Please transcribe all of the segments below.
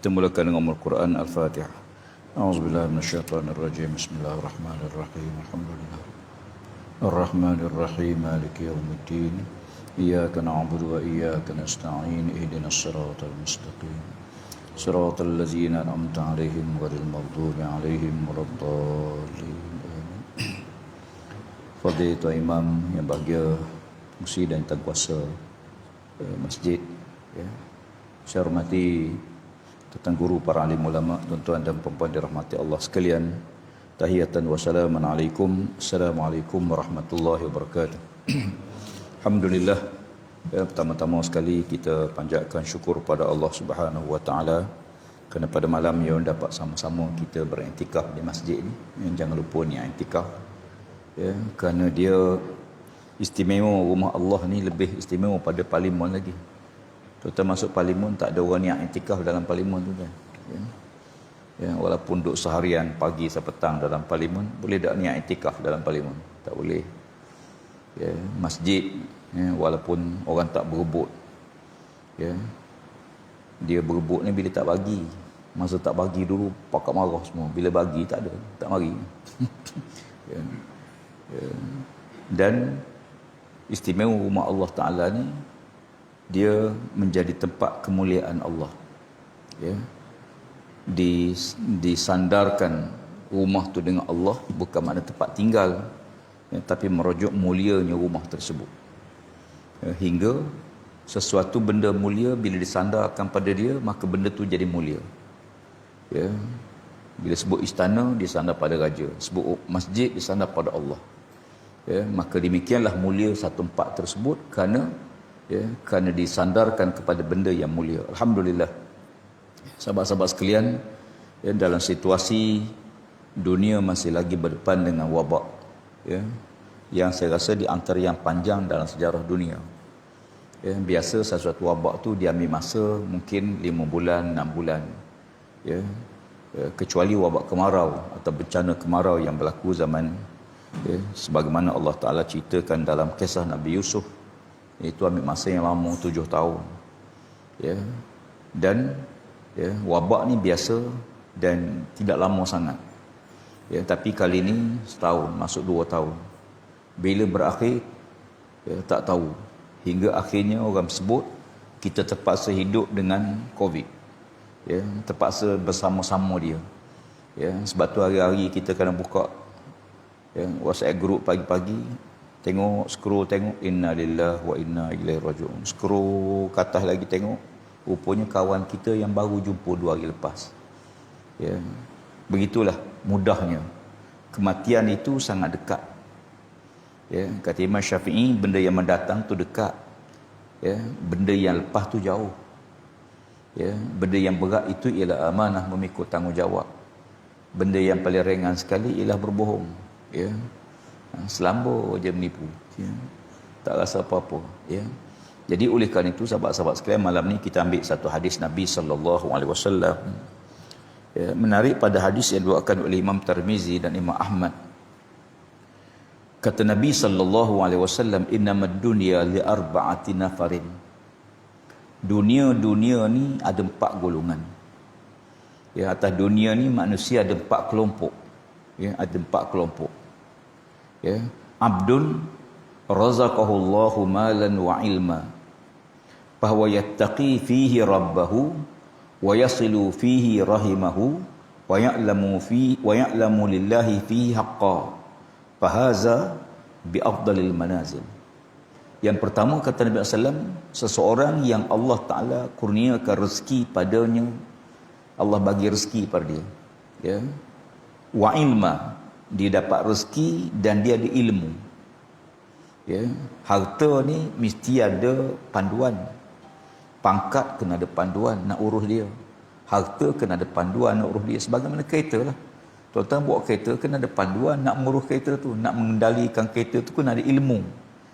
Kita mulakan dengan Al-Quran Al-Fatihah. A'udzubillahi minasyaitonirrajim. Bismillahirrahmanirrahim. Alhamdulillah. Ar-Rahmanirrahim. Maliki yaumiddin. Iyyaka na'budu wa iyyaka nasta'in. Ihdinas siratal mustaqim. Siratal ladzina an'amta 'alaihim ghairil maghdubi 'alaihim waladdallin. Fadilatul Imam yang bahagia, Musi dan Tuan Kuasa masjid, ya. Saya hormati Tuan Guru, para alim ulama, tuan-tuan dan puan-puan dirahmati Allah sekalian. Tahiyatan wa salaman alaikum. Assalamualaikum warahmatullahi wabarakatuh. Alhamdulillah, ya, pertama-tama sekali kita panjatkan syukur pada Allah Subhanahu wa taala kerana pada malam yang dapat sama-sama kita beriktikaf di masjid ni. Jangan lupa ni iktikaf, ya, kerana dia istimewa. Rumah Allah ni lebih istimewa pada parlimen lagi. Kita masuk parlimen, tak ada orang yang iktikaf dalam parlimen tu kan. Ya, walaupun duduk seharian pagi sampai petang dalam parlimen, boleh tak niat iktikaf dalam parlimen? Tak boleh. Ya, masjid, ya, walaupun orang tak berebut, ya, dia berebut ni bila tak bagi. Masa tak bagi dulu pakak marah semua. Bila bagi tak ada, tak mari. Ya, ya. Dan istimewa rumah Allah Ta'ala ni, dia menjadi tempat kemuliaan Allah, ya. Disandarkan rumah tu dengan Allah bukan makna tempat tinggal, ya, tapi merujuk mulianya rumah tersebut, ya, hingga sesuatu benda mulia bila disandarkan pada dia, maka benda tu jadi mulia, ya. Bila sebut istana, disandar pada raja. Sebut masjid, disandar pada Allah, ya. Maka demikianlah mulia satu tempat tersebut kerana, ya, kerana disandarkan kepada benda yang mulia. Alhamdulillah, sahabat-sahabat sekalian, ya, dalam situasi dunia masih lagi berdepan dengan wabak, ya, yang saya rasa di antara yang panjang dalam sejarah dunia, ya. Biasa sesuatu wabak tu diambil masa mungkin 5 bulan, 6 bulan, ya. Kecuali wabak kemarau atau bencana kemarau yang berlaku zaman, ya, sebagaimana Allah Ta'ala ceritakan dalam kisah Nabi Yusuf, itu ambil masa yang lama, 7 tahun, ya. Dan, ya, wabak ni biasa dan tidak lama sangat, ya. Tapi kali ni setahun, masuk 2 tahun. Bila berakhir, ya, tak tahu. Hingga akhirnya orang sebut kita terpaksa hidup dengan COVID, ya, terpaksa bersama-sama dia, ya. Sebab tu hari-hari kita kena buka, ya, WhatsApp group pagi-pagi, tengok, scroll tengok, inna lillahi wa inna ilaihi raji'un. Scroll ke atas lagi tengok, rupanya kawan kita yang baru jumpa 2 hari lepas, ya. Begitulah mudahnya kematian itu, sangat dekat, ya. Kata Imam Syafi'i, benda yang mendatang tu dekat, ya, benda yang lepas tu jauh, ya. Benda yang berat itu ialah amanah, memikul tanggungjawab. Benda yang paling ringan sekali ialah berbohong, ya. Selamba je menipu, ya. Tak rasa apa-apa, ya. Jadi oleh kerana itu, sahabat-sahabat sekalian, malam ni kita ambil satu hadis Nabi SAW, ya, menarik pada hadis yang diriwayatkan oleh Imam Tirmizi dan Imam Ahmad. Kata Nabi SAW, innamad dunya li arba'ati nafarin. Dunia ni ada 4 golongan, ya. Atas dunia ni manusia ada 4 kelompok, ya, ada 4 kelompok, ya. Abdun razaqahullahu malan wa ilma, bahwa yattaqi fihi rabbahu wa yasilu fihi rahimahu wa ya'lamu lillahi fihi haqqa, fahaza bi afdalil manazil. Yang pertama, kata Nabi SAW, seseorang yang Allah Ta'ala kurniakan rezeki padanya, Allah bagi rezeki pada dia, ya. Wa ilma, dia dapat rezeki dan dia ada ilmu, ya. Harta ni mesti ada panduan. Pangkat kena ada panduan nak urus dia. Harta kena ada panduan nak urus dia. Sebagaimana kereta lah. Tuan-tuan buat kereta, kena ada panduan nak mengurus kereta tu. Nak mengendalikan kereta tu kena ada ilmu.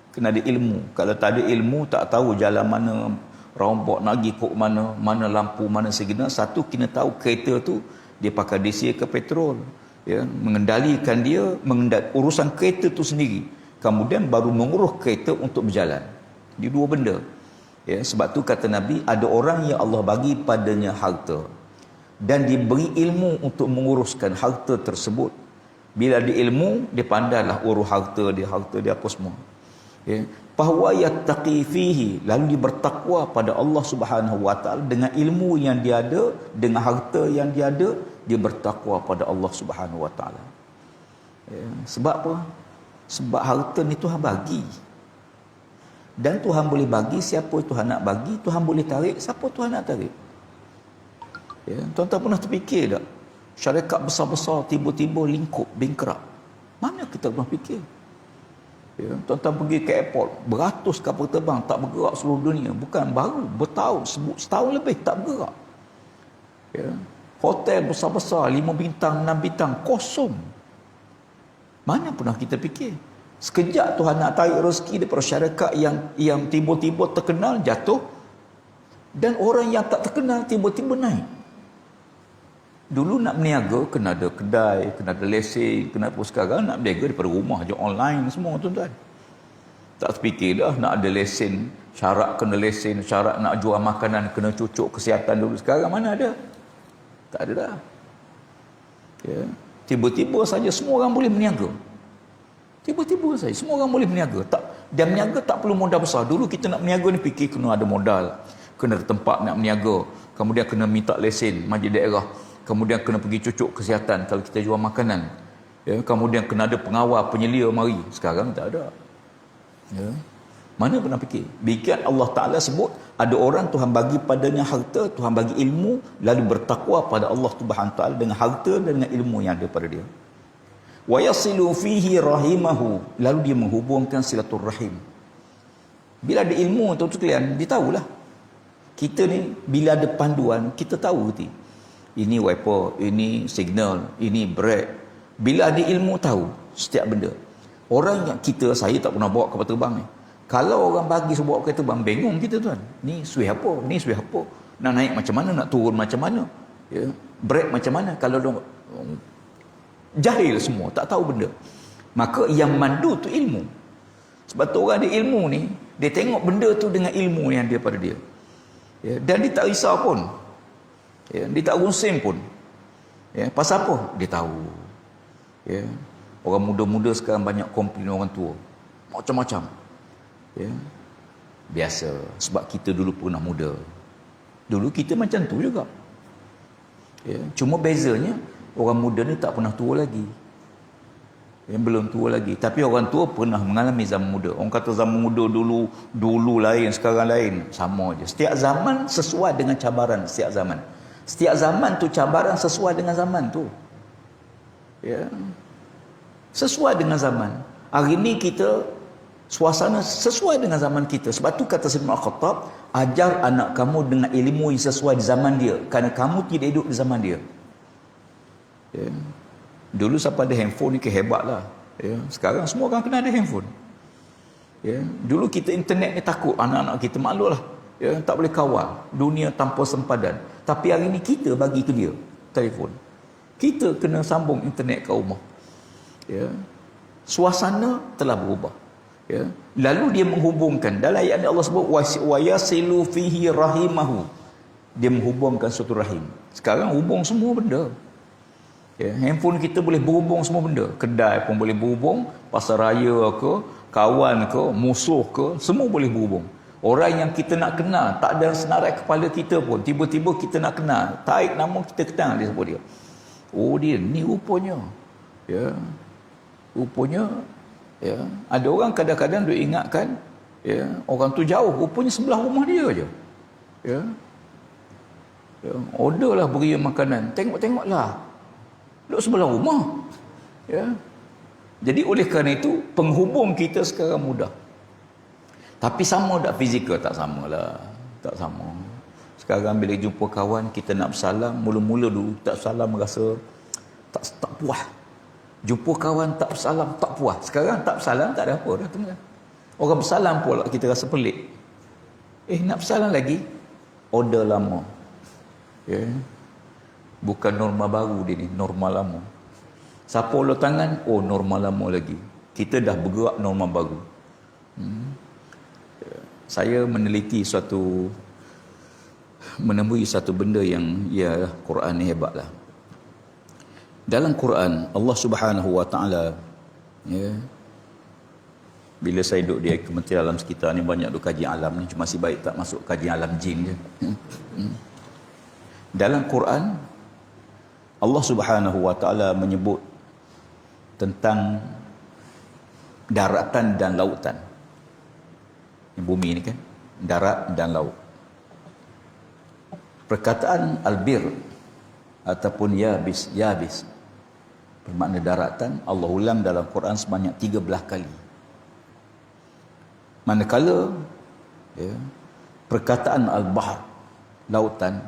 Kena ada ilmu. Kalau tak ada ilmu, tak tahu jalan mana, rombok nak pergi kok mana, mana lampu, mana segala. Satu, kena tahu kereta tu dia pakai diesel ke petrol, ya. Mengendalikan dia, urusan kereta tu sendiri. Kemudian baru mengurus kereta untuk berjalan. Ini 2 benda, ya. Sebab tu kata Nabi, ada orang yang Allah bagi padanya harta, dan diberi ilmu untuk menguruskan harta tersebut. Bila ada ilmu, dia pandailah urus harta dia apa semua. Ya. Bahwa yattaqi fihi, lalu dia bertakwa pada Allah Subhanahu wa taala dengan ilmu yang dia ada, dengan harta yang dia ada, dia bertakwa pada Allah Subhanahu wa taala. Ya. Sebab apa? Sebab harta ni Tuhan bagi. Dan Tuhan boleh bagi siapa Tuhan nak bagi, Tuhan boleh tarik siapa Tuhan nak tarik. Ya, tuan-tuan pernah terfikir tak? Syarikat besar-besar tiba-tiba lingkup, bankrupt. Mana kita pernah fikir? Ya, tuan-tuan pergi ke airport, beratus kapal terbang tak bergerak seluruh dunia. Bukan baru, bertahun, setahun lebih tak bergerak. Ya, hotel besar-besar, 5 bintang, 6 bintang, kosong. Mana pernah kita fikir? Sekejap Tuhan nak tarik rezeki daripada syarikat yang tiba-tiba terkenal jatuh, dan orang yang tak terkenal tiba-tiba naik. Dulu nak berniaga kena ada kedai, kena ada lesen, kena apa. Sekarang nak berniaga daripada rumah je, online semua tuan-tuan. Tak terfikir dah nak ada lesen, syarat kena lesen, syarat nak jual makanan kena cucuk kesihatan dulu. Sekarang mana ada? Tak ada dah. Ya. Tiba-tiba saja semua orang boleh berniaga. Tiba-tiba saja semua orang boleh berniaga. Dan berniaga tak perlu modal besar. Dulu kita nak berniaga ni fikir kena ada modal, kena ada tempat nak berniaga, kemudian kena minta lesen majlis daerah, kemudian kena pergi cucuk kesihatan kalau kita jual makanan, ya, kemudian kena ada pengawal, penyelia mari. Sekarang tak ada. Ya. Mana pernah fikir? Bikin Allah Ta'ala sebut ada orang Tuhan bagi padanya harta, Tuhan bagi ilmu, lalu bertakwa pada Allah Subhanahu Ta'ala dengan harta dan dengan ilmu yang ada pada dia. Wa yasilu fihi rahimahu, lalu dia menghubungkan silaturrahim. Bila ada ilmu tu sekalian, dia tahulah. Kita ni bila ada panduan, kita tahu reti. Ini wiper, ini signal, ini brake. Bila ada ilmu tahu setiap benda. Orang yang saya tak pernah bawa kapal terbang ni. Kalau orang bagi bawa kapal terbang, bingung kita tuan. Ni switch apa? Ni switch apa? Nak naik macam mana? Nak turun macam mana? Ya, brake macam mana? Kalau dong jahil semua, tak tahu benda. Maka yang mandu tu ilmu. Sebab tu orang ada ilmu ni, dia tengok benda tu dengan ilmu yang dia pada dia. Ya, dan dia tak risau pun. Ya, dia tak runsing pun. Ya, pasal apa? Dia tahu. Ya, orang muda-muda sekarang banyak komplain orang tua. Macam-macam. Ya, biasa. Sebab kita dulu pernah muda. Dulu kita macam tu juga. Ya, cuma bezanya orang muda ni tak pernah tua lagi. Yang belum tua lagi. Tapi orang tua pernah mengalami zaman muda. Orang kata zaman muda dulu lain, sekarang lain. Sama je. Setiap zaman sesuai dengan cabaran setiap zaman. Setiap zaman tu cabaran sesuai dengan zaman tu. Ya. Sesuai dengan zaman. Hari ni kita suasana sesuai dengan zaman kita. Sebab tu kata Sayyidina Al-Khattab, ajar anak kamu dengan ilmu yang sesuai di zaman dia. Kerana kamu tidak hidup di zaman dia. Ya. Dulu siapa ada handphone ni kehebat lah. Ya. Sekarang semua orang kena ada handphone. Ya. Dulu kita internet ni takut, anak-anak kita malu lah. Ya. Tak boleh kawal. Dunia tanpa sempadan. Tapi hari ni kita bagi ke dia telefon. Kita kena sambung internet ke rumah. Ya. Suasana telah berubah. Ya. Lalu dia menghubungkan. Dalam ayat Allah sebut wa yasilu fihi rahimahu. Dia menghubungkan suatu rahim. Sekarang hubung semua benda. Ya, handphone kita boleh berhubung semua benda. Kedai pun boleh berhubung, pasar raya ke, kawan ke, musuh ke, semua boleh berhubung. Orang yang kita nak kenal, tak ada senarai kepala kita pun, tiba-tiba kita nak kenal, tarik nama kita kenal dia siapa dia. Oh dia ni rupanya. Ya. Rupanya ya, ada orang kadang-kadang duk ingatkan ya, orang tu jauh, rupanya sebelah rumah dia aja. Ya. Ya, orderlah beri makanan. Tengok-tengoklah. Duduk sebelah rumah. Ya. Jadi oleh kerana itu penghubung kita sekarang mudah. Tapi sama tak fizikal? Tak samalah. Tak sama. Sekarang bila jumpa kawan kita nak bersalam, mula-mula dulu tak bersalam rasa tak puas. Jumpa kawan tak bersalam tak puas. Sekarang tak bersalam tak ada apa dah tu. Orang bersalam pula kita rasa pelik. Nak bersalam lagi? Order lama. Ya. Bukan norma baru dia ni, norma lama. Siapa ulur tangan, oh norma lama lagi. Kita dah bergerak norma baru. Saya meneliti suatu menemui satu benda yang ya Quran ni hebatlah. Dalam Quran Allah Subhanahu Wa Taala, ya, bila saya duduk di Kementerian Alam sekitar ni, banyak duk kaji alam ni, cuma masih baik tak masuk kaji alam jin je. Dalam Quran Allah Subhanahu Wa Taala menyebut tentang daratan dan lautan. Bumi ni kan darat dan laut. Perkataan albir ataupun yabis bermakna daratan, Allah ulang dalam Quran sebanyak 13 kali. Manakala ya, perkataan al-bahr, lautan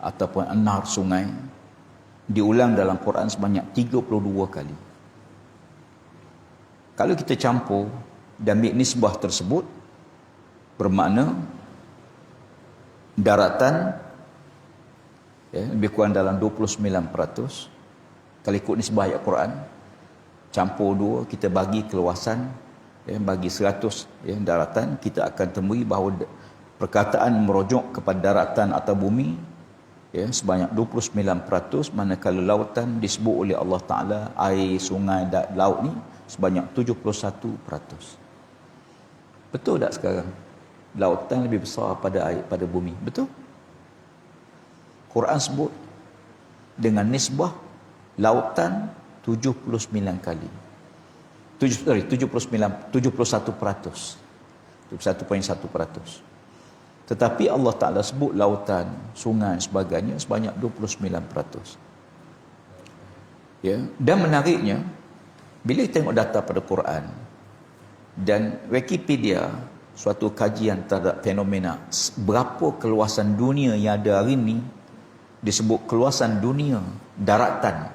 ataupun an-nar, sungai, diulang dalam Quran sebanyak 32 kali. Kalau kita campur dan ambil nisbah tersebut, bermakna daratan ya, lebih kurang dalam 29%. Kalau ikut nisbah ayat Quran, campur dua, kita bagi keluasan, ya, bagi 100 ya, daratan, kita akan temui bahawa perkataan merujuk kepada daratan atau bumi ya, sebanyak 29%, manakala lautan disebut oleh Allah Ta'ala, air, sungai dan laut ni sebanyak 71%. Betul tak sekarang lautan lebih besar pada air, pada bumi? Betul? Quran sebut dengan nisbah lautan 79 kali. 71%. Tetapi Allah Ta'ala sebut lautan, sungai sebagainya sebanyak 29%. Ya, dan menariknya bila kita tengok data pada Quran dan Wikipedia, suatu kajian terhadap fenomena berapa keluasan dunia yang ada hari ini, disebut keluasan dunia daratan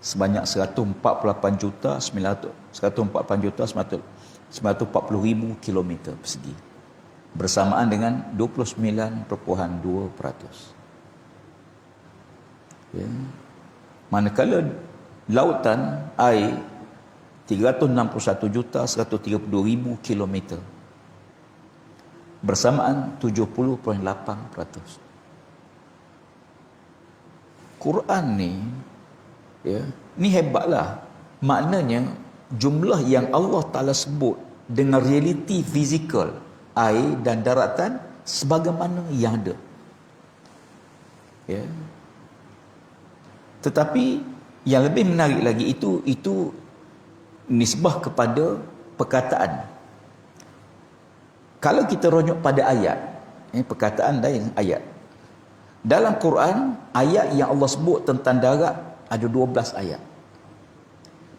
sebanyak 148,940,000 kilometer persegi, bersamaan dengan 29.2%. Ya. Manakala lautan, air 361,132,000 kilometer, bersamaan 70.8%. Quran ni ya, ni hebatlah. Maknanya jumlah yang Allah Ta'ala sebut dengan realiti fizikal air dan daratan sebagaimana yang ada. Ya. Tetapi yang lebih menarik lagi itu nisbah kepada perkataan. Kalau kita rujuk pada ayat, perkataan lain ayat. Dalam Quran, ayat yang Allah sebut tentang darat ada 12 ayat.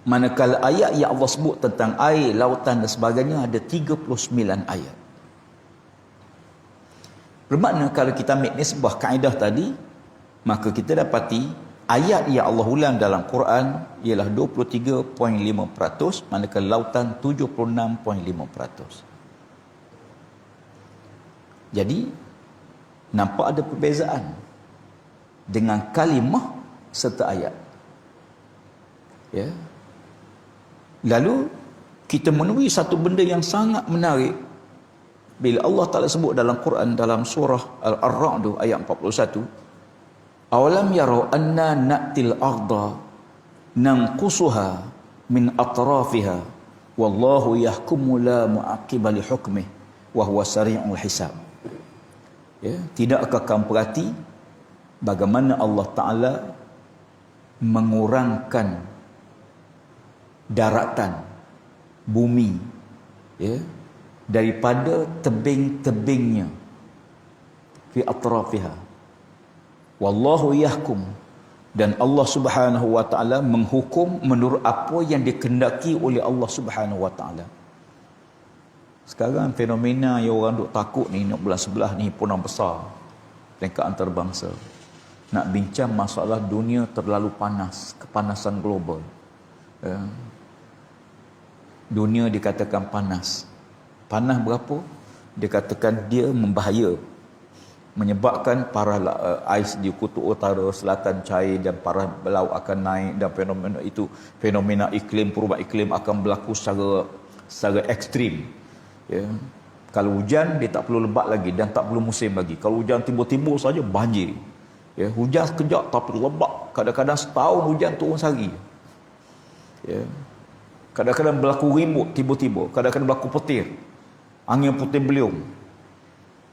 Manakala ayat yang Allah sebut tentang air, lautan dan sebagainya ada 39 ayat. Bermakna kalau kita ambil nisbah kaedah tadi, maka kita dapati ayat yang Allah ulang dalam Quran ialah 23.5%, manakala lautan 76.5%. Jadi nampak ada perbezaan dengan kalimah serta ayat. Ya. Lalu kita menemui satu benda yang sangat menarik bila Allah Ta'ala sebut dalam Quran dalam surah Al-Ra'd ayat 41, awalam yarau anna na'til arda nanqusuha min atrafiha wallahu yahkumu la mu'aqiba li hukmih wa huwa sari'ul hisab. Ya, tidakkah kamu perhati bagaimana Allah Ta'ala mengurangkan daratan bumi ya, daripada tebing-tebingnya, fi atrafiha wallahu yahkum, dan Allah Subhanahu Wa Ta'ala menghukum menurut apa yang dikehendaki oleh Allah Subhanahu Wa Ta'ala. Sekarang fenomena yang orang duk takut ni, nak bulan 11 ni himpunan besar peringkat antarabangsa nak bincang masalah dunia terlalu panas, kepanasan global. Ya. Dunia dikatakan panas. Panas berapa? Dikatakan dia membahaya, menyebabkan para ais di kutub utara, selatan cair dan para laut akan naik, dan fenomena itu, fenomena iklim, perubahan iklim akan berlaku secara ekstrim. Ya. Kalau hujan, dia tak perlu lebat lagi dan tak perlu musim lagi. Kalau hujan tiba-tiba saja banjir. Ya, hujan sekejap tapi lebat. Kadang-kadang setahun hujan turun sehari. Ya. Kadang-kadang berlaku ribut tiba-tiba. Kadang-kadang berlaku petir. Angin puting beliung.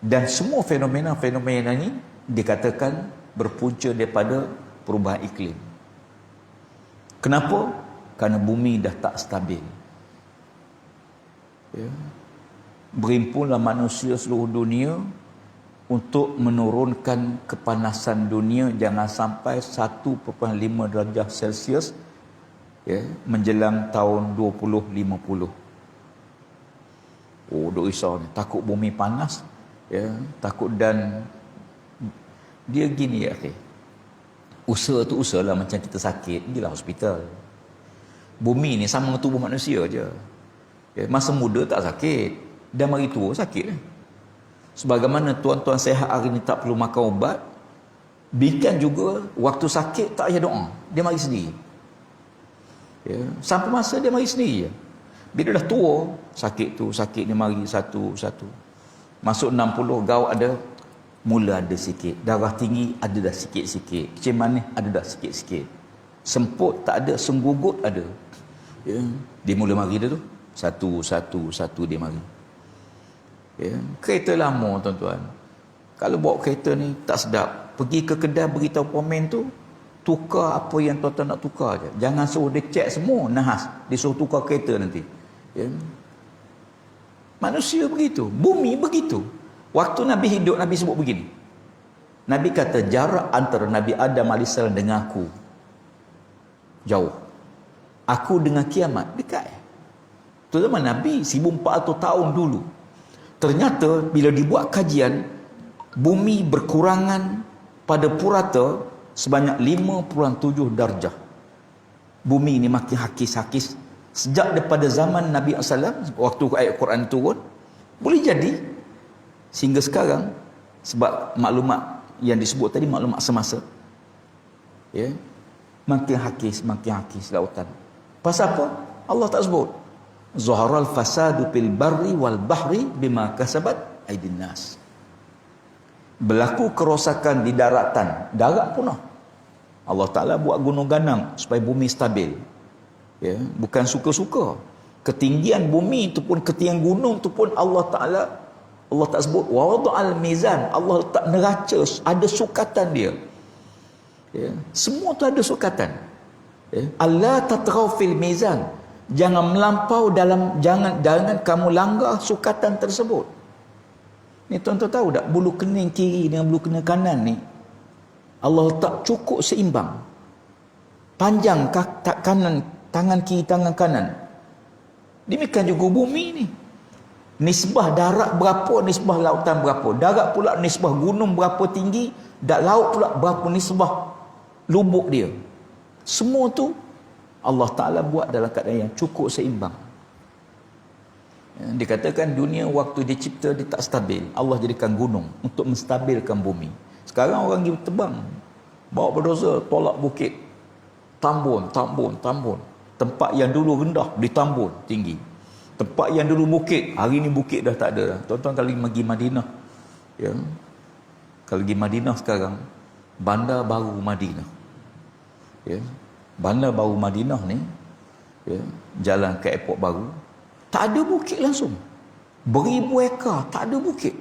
Dan semua fenomena-fenomena ini dikatakan berpunca daripada perubahan iklim. Kenapa? Kerana bumi dah tak stabil. Ya. Berhimpunlah manusia seluruh dunia untuk menurunkan kepanasan dunia jangan sampai 1.5 darjah Celsius ya, menjelang tahun 2050. Oh, duk risau ni, takut bumi panas ya, takut. Dan dia gini ya, okay. Usaha tu usaha lah, macam kita sakit pergilah hospital. Bumi ni sama tubuh manusia je ya, masa muda tak sakit dan mari tua sakit. Sebagaimana tuan-tuan sehat hari ni tak perlu makan ubat, bikan juga waktu sakit tak payah doa, dia mari sendiri ya. Sampai masa dia mari sendiri je. Bila dah tua, sakit tu sakit ni mari satu-satu. Masuk 60 gaut ada, mula ada sikit. Darah tinggi ada dah sikit-sikit. Kecil manis ada dah sikit-sikit. Semput tak ada, senggugut ada ya. Dia mula mari dah tu, satu-satu dia mari ya. Kereta lama tuan-tuan, kalau bawa kereta ni tak sedap, pergi ke kedai beritahu pomen tu, tukar apa yang tuan-tuan nak tukar je. Jangan suruh dia cek semua nahas, dia suruh tukar kereta nanti ya. Manusia begitu, bumi begitu. Waktu Nabi hidup, Nabi sebut begini, Nabi kata jarak antara Nabi Adam AS dengan aku jauh, aku dengan kiamat dekat. Tu zaman Nabi 1400 tahun dulu. Ternyata bila dibuat kajian, bumi berkurangan pada purata sebanyak 5.7 darjah. Bumi ini makin hakis-hakis sejak daripada zaman Nabi SAW, waktu ayat Quran turun. Boleh jadi sehingga sekarang, sebab maklumat yang disebut tadi maklumat semasa ya, makin hakis lautan. Pasal apa? Allah tak sebut. Zaharal fasadu fil barri wal bahri bima kasabat aydin nas. Berlaku kerosakan di daratan, darat punah. Allah Ta'ala buat gunung ganang supaya bumi stabil ya, bukan suka-suka. Ketinggian bumi itu pun, ketinggian gunung itu pun Allah tak sebut wa wada'al mizan. Allah letak neraca, ada sukatan dia ya. Semua tu ada sukatan ya. Allah tatrau fil mizan, jangan melampau dalam, jangan kamu langgar sukatan tersebut. Ni tuan-tuan tahu tak, bulu kening kiri dengan bulu kening kanan ni Allah letak cukup seimbang. Panjang kanan, tangan kiri, tangan kanan. Demikian juga bumi ni. Nisbah darat berapa, nisbah lautan berapa. Darat pula nisbah gunung berapa tinggi, dan laut pula berapa nisbah lubuk dia. Semua tu Allah Ta'ala buat dalam keadaan yang cukup seimbang. Dikatakan dunia waktu dicipta dia tak stabil. Allah jadikan gunung untuk menstabilkan bumi. Sekarang orang pergi terbang, bawa berdoza, tolak bukit, tambun. Tempat yang dulu rendah ditambun tinggi. Tempat yang dulu bukit, hari ni bukit dah tak ada dah. Tuan-tuan kalau pergi Madinah ya, kalau pergi Madinah sekarang, bandar baru Madinah ya, bandar baru Madinah ni ya, jalan ke airport baru, tak ada bukit langsung. Beribu ekar tak ada bukit.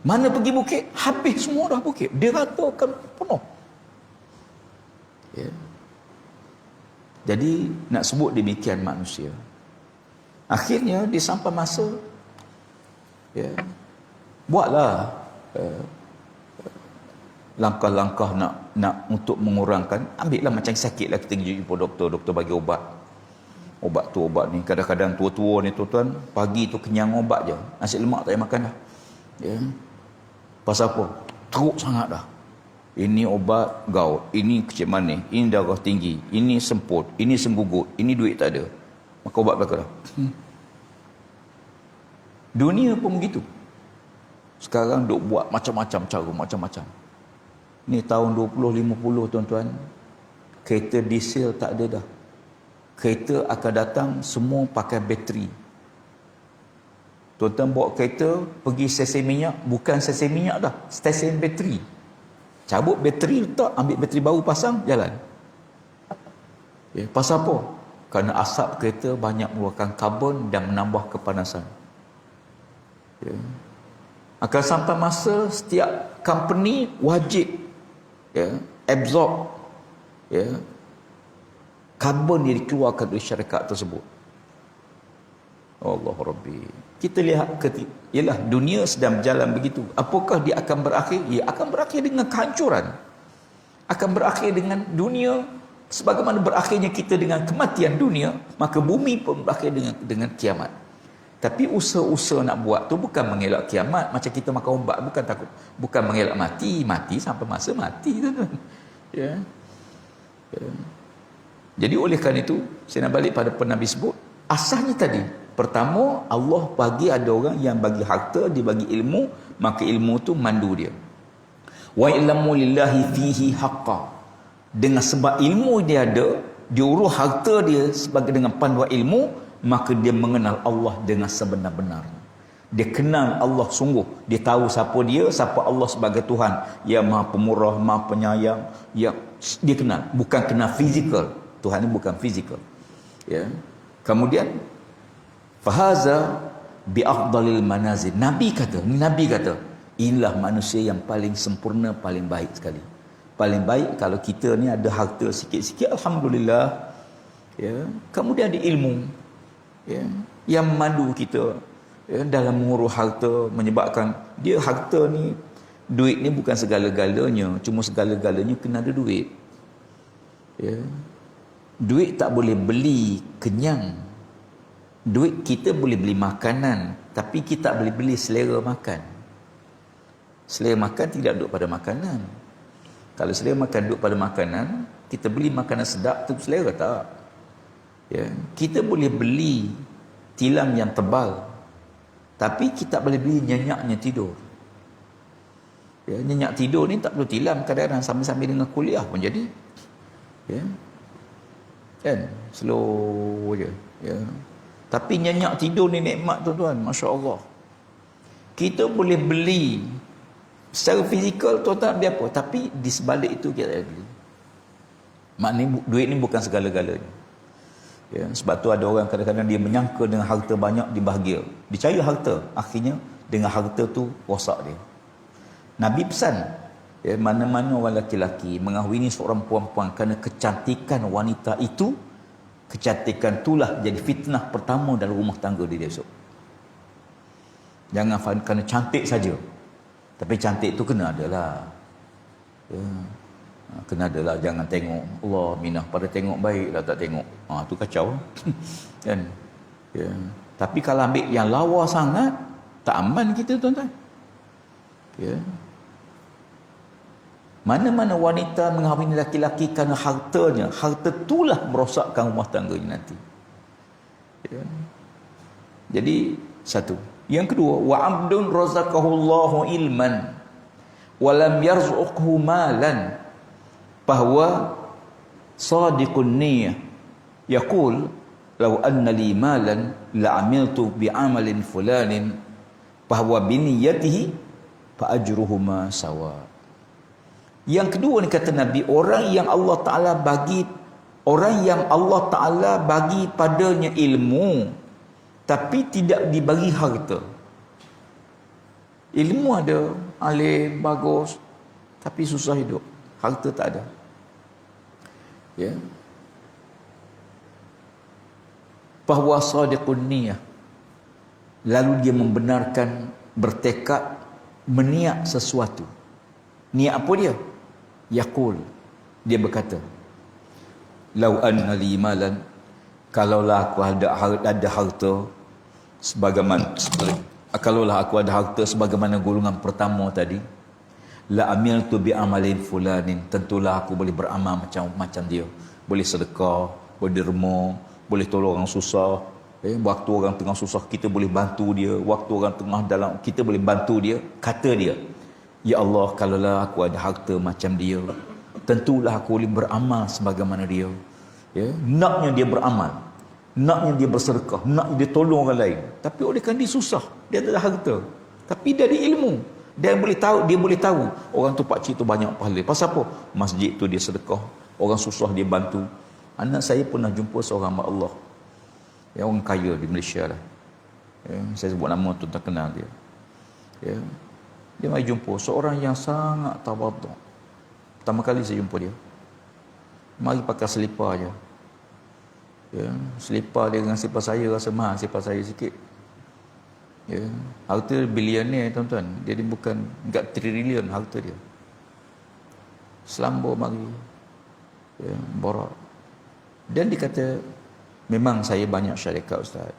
Mana pergi bukit, habis semua dah bukit, diratakan penuh ya. Jadi nak sebut demikian manusia. Akhirnya dia sampai masa ya, buatlah langkah-langkah nak untuk mengurangkan. Ambillah macam sakitlah, kita pergi jumpa doktor bagi ubat ni. Kadang-kadang tua-tua ni tuan-tuan, pagi tu kenyang obat je, nasi lemak tak payah makan dah ya. Pasal apa? Teruk sangat dah. Ini obat gout, ini kecil manis, ini darah tinggi, ini semput, ini senggugut, ini duit tak ada, maka ubat belaka dah. Dunia pun begitu. Sekarang duk buat macam-macam cara, macam-macam. Ni tahun 2050 tuan-tuan, kereta diesel tak ada dah. Kereta akan datang semua pakai bateri. Tuan-tuan bawa kereta pergi stesen minyak, bukan stesen minyak dah, stesen bateri. Cabut bateri letak, ambil bateri baru pasang, jalan. Pasal apa? Kerana asap kereta banyak mengeluarkan karbon dan menambah kepanasan. Akan sampai masa setiap company wajib absorb karbon yang dikeluarkan oleh syarikat tersebut. Allah Rabbi. Kita lihat ialah dunia sedang berjalan begitu. Apakah dia akan berakhir? Ia akan berakhir dengan kehancuran. Akan berakhir dengan dunia sebagaimana berakhirnya kita dengan kematian dunia, maka bumi pun berakhir dengan kiamat. Tapi usaha-usaha nak buat tu bukan mengelak kiamat. Macam kita makan ubat, bukan takut, bukan mengelak mati sampai masa mati, tuan-tuan. Jadi oleh kerana itu, saya nak balik pada Nabi sebut, asasnya tadi, pertama, Allah bagi, ada orang yang bagi harta, dia bagi ilmu, maka ilmu tu mandu dia. Wa ilmu lillahi fihi haqqa. Dengan sebab ilmu dia ada, dia urus harta dia sebagai dengan panduan ilmu, maka dia mengenal Allah dengan sebenar-benarnya. Dia kenal Allah sungguh. Dia tahu siapa dia, siapa Allah sebagai Tuhan yang Maha Pemurah, Maha Penyayang. Yang dia kenal, bukan kenal fizikal. Tuhan ini bukan fizikal. Kemudian fahaza bi afdalil manazil. Nabi kata, inilah manusia yang paling sempurna, paling baik sekali. Paling baik kalau kita ni ada harta sikit-sikit, alhamdulillah. Kemudian ada ilmu yang memandu kita dalam mengurus harta, menyebabkan dia harta ni, duit ni bukan segala-galanya, cuma segala-galanya kena ada duit. Duit tak boleh beli kenyang. Duit kita boleh beli makanan, tapi kita tak boleh beli selera makan. Selera makan tidak duduk pada makanan. Kalau selera makan duduk pada makanan, kita beli makanan sedap tu selera tak? Kita boleh beli tilam yang tebal, tapi kita tak boleh beli nyenyaknya tidur. Nyenyak tidur ni tak perlu tilam, kadang-kadang sambil-sambil dengan kuliah pun jadi. Kan? Slow je. Tapi nyenyak tidur ni nikmat, tuan-tuan. Masya Allah. Kita boleh beli secara fizikal, tuan-tuan, dia apa? Tapi di sebalik itu kita tak beli. Maknanya duit ni bukan segala-galanya. Sebab tu ada orang kadang-kadang dia menyangka dengan harta banyak dia bahagia. Dia cari harta, akhirnya dengan harta tu rosak dia. Nabi pesan, mana-mana orang lelaki-lelaki mengahwini seorang perempuan kerana kecantikan wanita itu, kecantikan itulah jadi fitnah pertama dalam rumah tangga dia esok. Jangan kerana cantik saja, tapi cantik itu kena adalah. Kena adalah, jangan tengok Allah minah pada tengok baik lah, tak tengok tu kacau. Kan? Tapi kalau ambil yang lawa sangat, tak aman kita, tuan-tuan. Mana-mana wanita mengahwini laki-laki kerana hartanya, harta itulah merosakkan rumah tangganya nanti. Jadi satu. Yang kedua, wa abdun razaqahullahu ilman wa lam yarzuqhu malan, bahawa sadiqun niyyah yaqul law anna li malan la amiltu bi amalin fulanin, bahawa bi niyyatihi fa ajruhuma sawa. Yang kedua ni kata Nabi, orang yang Allah Ta'ala bagi padanya ilmu tapi tidak dibagi harta. Ilmu ada, alim, bagus, tapi susah hidup, harta tak ada. Bahawa sadiqun niyah, lalu dia membenarkan, bertekad, meniat sesuatu. Niat apa dia? Yaqul, dia berkata, lau anna li malan, kalaulah aku ada harta sebagaimana, kalaulah aku ada harta sebagaimana golongan pertama tadi, la amiltu bi amalin fulanin, tentulah aku boleh beramal macam dia, boleh sedekah, boleh derma, boleh tolong orang susah. Waktu orang tengah susah kita boleh bantu dia, waktu orang tengah dalam kita boleh bantu dia. Kata dia, ya Allah, kalaulah aku ada harta macam dia, tentulah aku boleh beramal sebagaimana dia. Naknya dia beramal. naknya dia bersedekah, naknya dia tolong orang lain. Tapi oleh kerana dia susah, dia tak ada harta. Tapi dari ilmu, dia boleh tahu orang tu pak cik tu banyak pahala. Pasal apa? Masjid tu dia sedekah, orang susah dia bantu. Anak saya pernah jumpa seorang hamba Allah, yang orang kaya di Malaysia lah. Ya, saya sebut nama tu tak kenal dia. Ya, dia mari jumpa seorang yang sangat tawaduk. Pertama kali saya jumpa dia, mari pakai selipar je. Ya, selipar dia dengan selipar saya rasa mahal selipar saya sikit. Ya, harta bilioner tuan-tuan, dia bukan enggak trilion harta dia. Selambor mari, ya, borak. Dan dia kata, memang saya banyak syarikat ustaz.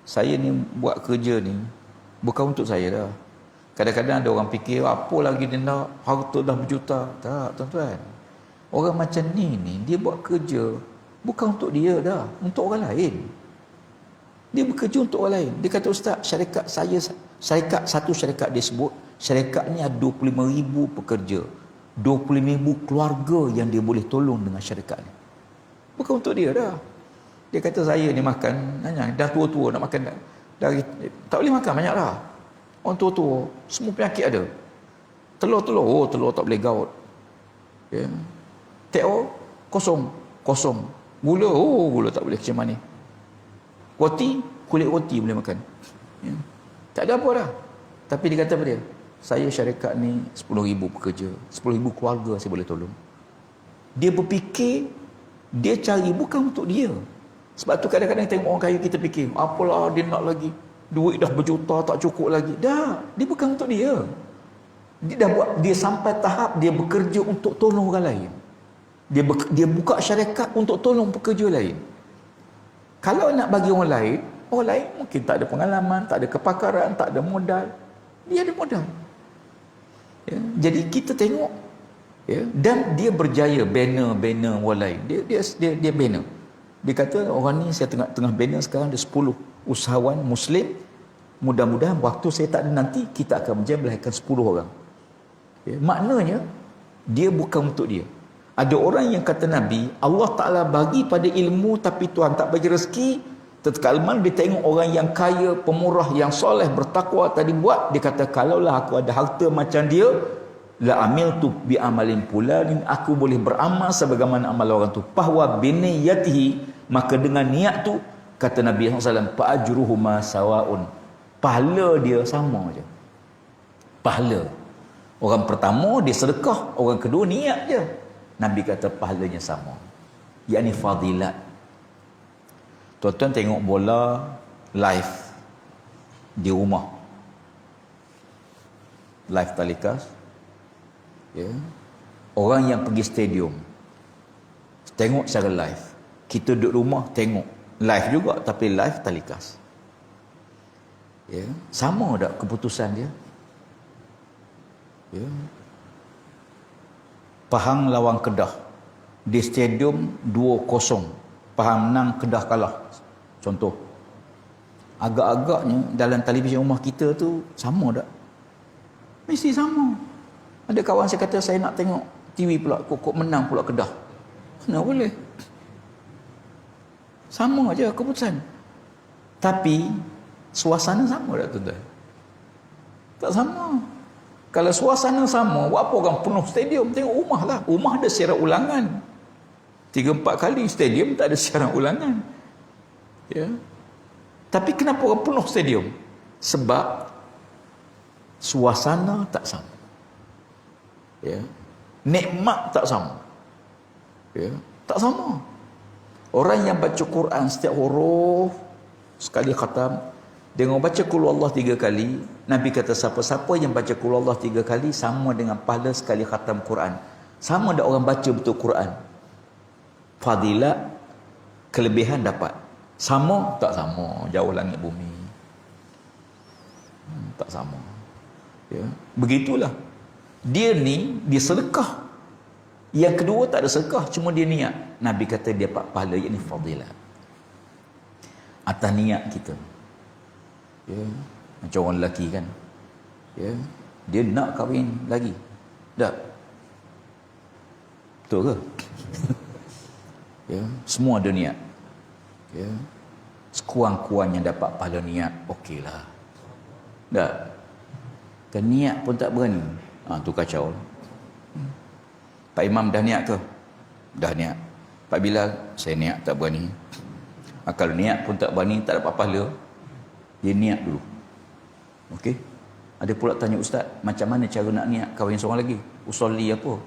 Saya ni buat kerja ni bukan untuk saya dah. Kadang-kadang ada orang fikir apa lagi dia nak, harta dah berjuta. Tak tuan-tuan, orang macam ni dia buat kerja bukan untuk dia dah, untuk orang lain. Dia bekerja untuk orang lain. Dia kata, ustaz, syarikat saya, satu syarikat dia sebut, syarikat ni ada 25,000 pekerja, 25,000 keluarga yang dia boleh tolong dengan syarikat ni. Bukan untuk dia dah. Dia kata, saya ni makan, dah tua-tua nak makan, tak boleh makan banyak dah. Orang tua-tua, semua penyakit ada. Telur, telur tak boleh gaut. Ya. TO, kosong. Gula, gula tak boleh macam mana. Roti, kulit roti boleh makan. Ya. Tak ada apa dah. Tapi dia kata apa dia? Saya syarikat ni 10,000 pekerja, 10,000 keluarga saya boleh tolong. Dia berfikir, dia cari bukan untuk dia. Sebab tu kadang-kadang tengok orang kaya kita fikir, apalah dia nak lagi, duit dah berjuta tak cukup lagi. Dah, dia bukan untuk dia. Dia sampai tahap dia bekerja untuk tolong orang lain. Dia buka syarikat untuk tolong pekerja lain. Kalau nak bagi orang lain mungkin tak ada pengalaman, tak ada kepakaran, tak ada modal. Dia ada modal. Ya, jadi kita tengok, ya, dan dia berjaya banner orang lain. Dia banner. Dia kata, orang ni saya tengah banner sekarang ada 10 usahawan Muslim. Mudah-mudahan waktu saya tak ada nanti, kita akan berjaya melahirkan 10 orang. Ya, maknanya dia bukan untuk dia. Ada orang yang kata Nabi, Allah Ta'ala bagi pada ilmu tapi Tuhan tak bagi rezeki. Tatkala mana dia tengok orang yang kaya, pemurah, yang soleh, bertakwa tadi buat, dia kata, kalaulah aku ada harta macam dia, la amiltu bi amalin fulanin, aku boleh beramal sebagaimana amal orang tu. Bahwa biniyatihi, maka dengan niat tu, kata Nabi SAW, fa ajruhuma sawaun, pahala dia sama je. Pahala. Orang pertama dia sedekah, orang kedua niat je. Nabi kata pahalanya sama. Yakni fadilat. Tuan-tuan tengok bola live di rumah. Live telecast. Ya. Orang yang pergi stadium tengok secara live. Kita duduk rumah tengok live juga, tapi live telecast. Ya, sama tak keputusan dia? Ya. Pahang lawan Kedah di stadium 2-0, Pahang menang, Kedah kalah, contoh. Agak-agaknya dalam televisyen rumah kita tu sama tak? Mesti sama. Ada kawan saya kata, saya nak tengok TV pula, kok menang pula Kedah. Mana boleh? Sama aja keputusan. Tapi suasana sama tak tuan-tuan? Tak sama. Kalau suasana sama, buat apa orang penuh stadium? Tengok rumah lah. Rumah ada siaran ulangan. 3-4 kali stadium tak ada siaran ulangan. Ya. Tapi kenapa orang penuh stadium? Sebab suasana tak sama. Ya. Nikmat tak sama. Ya. Tak sama. Orang yang baca Quran setiap huruf sekali khatam, dengan baca Qul Allah 3 kali, Nabi kata siapa-siapa yang baca Qul Allah 3 kali sama dengan pahala sekali khatam Quran. Sama ada orang baca betul Quran. Fadilat, kelebihan dapat. Sama? Tak sama. Jauh langit bumi. Tak sama. Ya. Begitulah. Dia ni, dia sedekah. Yang kedua tak ada sedekah, cuma dia niat. Nabi kata dia dapat pahala, yakni fadilat. Atas niat kita. Ya, macam orang lelaki kan, ya, dia nak kahwin lagi, tak? Betul ke? Ya, semua ada niat. Ya. Sekurang-kurangnya dapat pahala niat, okeylah. Tak? Kan niat pun tak berani. Tu kacau. Pak Imam dah niat ke? Dah niat. Pak Bilal, saya niat tak berani. Kalau niat pun tak berani, tak dapat pahala, dia niat dulu. Okey? Ada pula tanya ustaz, macam mana cara nak niat kahwin seorang lagi? Usolli apa?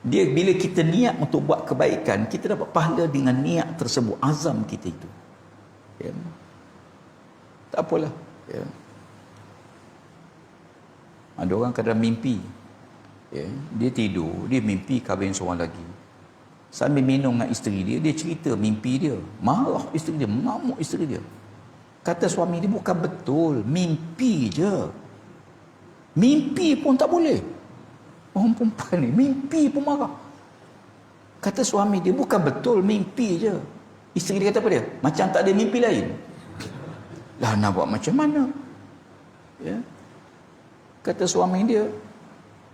Dia bila kita niat untuk buat kebaikan, kita dapat pahala dengan niat tersebut, azam kita itu. Ya. Tak apalah. Ya. Ada orang kadang mimpi. Ya. Dia tidur, dia mimpi kahwin seorang lagi. Sambil minum dengan isteri dia, dia cerita mimpi dia. Marah isteri dia, mengamuk isteri dia. Kata suami dia, bukan betul, mimpi je. Mimpi pun tak boleh. Orang perempuan ni mimpi pun marah. Kata suami dia, bukan betul, mimpi je. Isteri dia kata apa dia? Macam tak ada mimpi lain. Lah nak buat macam mana? Ya. Kata suami dia,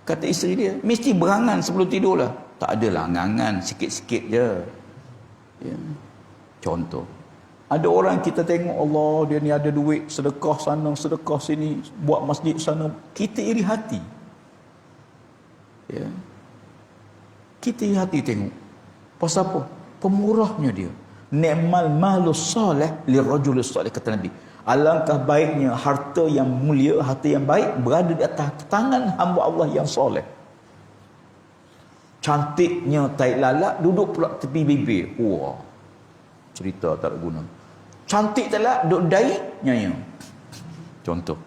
kata isteri dia, mesti berangan sebelum tidur lah. Tak adalah angan-angan, sikit-sikit je. Ya. Contoh. Ada orang kita tengok, Allah, dia ni ada duit, sedekah sana, sedekah sini, buat masjid sana. Kita iri hati. Ya. Kita iri hati tengok. Pasal apa? Pemurahnya dia. Ni'mal malus salih lirrajulis salih, kata Nabi. Alangkah baiknya harta yang mulia, harta yang baik berada di atas tangan hamba Allah yang soleh. Cantiknya tai lalat duduk pula tepi bibir. Wah, cerita tak guna. Cantik tak lalat duduk dahi nyanyi. Contoh.